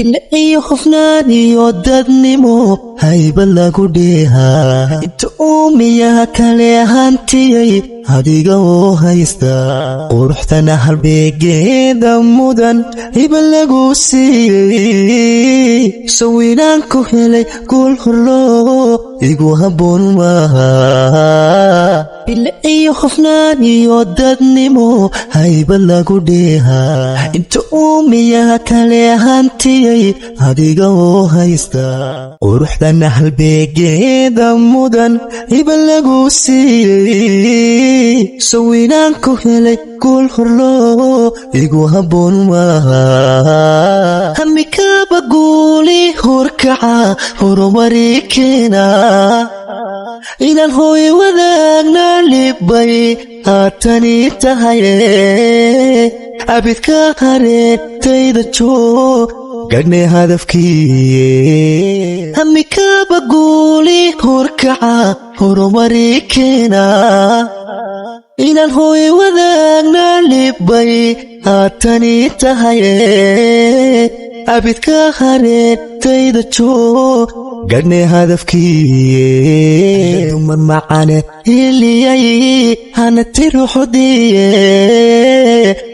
iyo hufnaan iyo dadnimo hayba lagu dheehaa inta uumiyaha kale hantiyay adiga oo haysta quruxdana halbeegeeda mudan hiba lagu siiyey sawiraan ku helay guul horlo igu habboon maaha iyo hufnaan iyo dadnimo hayba lagu dheehaa inta uumiyaha kale hantiyay adiga oo haysta quruxdana halbeegeeda mudan hiba lagu siiyey sawiraan ku helay guul horlo igu habboon maaha hamikaba guuli horkaca horumari keena inaan hooy wadaagna libbay haatani tahay abidka hareertayda joog gagne hadafkii hamikaba guuli horkaca horumari keena inaan hooy wadaagna libbay haatani tahay abidka hareertayda joog gagne hadafkii dumar macane hiliyay hana tiruxudiye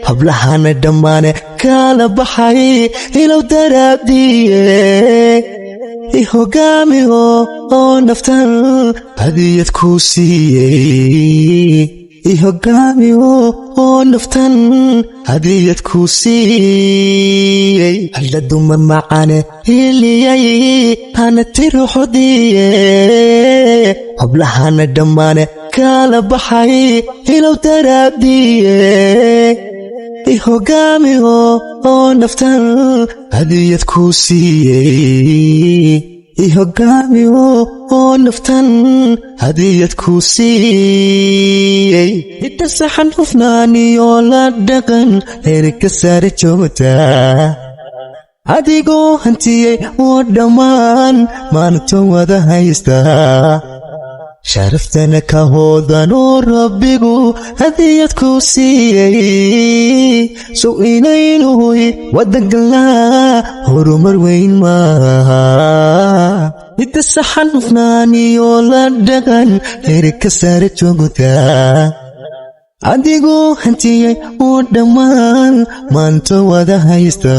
hablahana dhammaane kala baxay ilow daraabdiye ihogaami oo naftan hadiyad ku siiyey ihogaami oo naftan hadiyad ku siiyey halla dumar macane hiliyay hana tiruxudiye hablahana dhammaane kala baxay ilow daraabdiye ihogaami oo naftan hadiyad ku siiyey ihogaami oo naftan hadiyad ku siiyey inta saxan hufnaan iyo la dhaqan heerka sare joogta adigoo hantiyey oo dhammaan maanta wada haysta sharaftana ka hoodan oo rabbigu hadiyad ku siiyey sow inaynuy wadagalnaa horumar weyn maaha inta saxan hufnaan iyo la dhaqan heerka sare joogta adigoo hantiyey oo dhammaan maanta wada haysta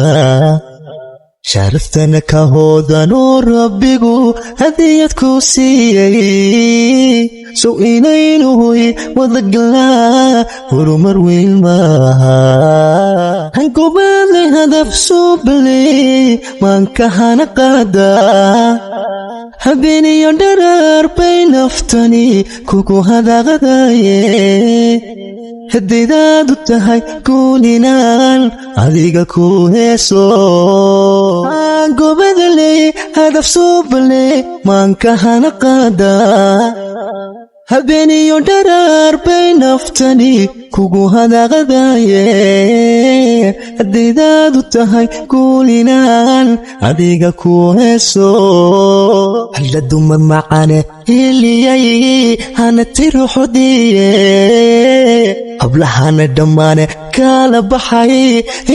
sharaftana ka hoodan oo rabbigu hadiyad ku siiyey sow inaynuy wadagalnaa horumar weyn maaha hangobaadlay hadaf suubaley maanka hana qaadaa habeeniyo dharaar bay naftani kugu hadaaqadaye hadaydaadu tahay guulinaan adiga ku heeso gobadaley hadaf suubaley maanka hana qaadaa habeeniyo dharaar bay naftani kugu hadaaqadaye hadaydaadu tahay guulinaan adiga ku heeso halla dumar macane hiliyay hana tiruxudiye hablahana dhammaane kala baxay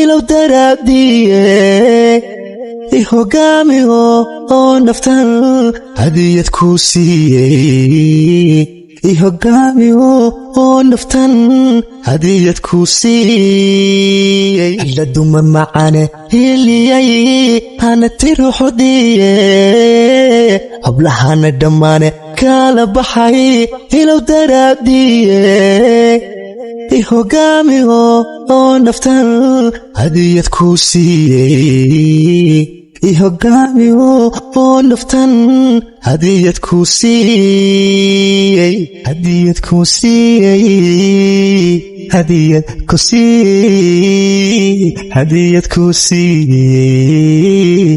ilow daraabdiye ihogaami oo naftan hadiyad ku siiyey ihogaami oo naftan hadiyad ku siiyey halla dumar macane hiliyay hana tiruxudiye hablahana dhammaane kala baxay ilow daraabdiye ihogaami oo naftan hadiyad ku siiyey ihogaami oo naftan hadiyad ku siiyey hadiyad ku siiyey hadiyad ku siiyey hadiyad ku siiyey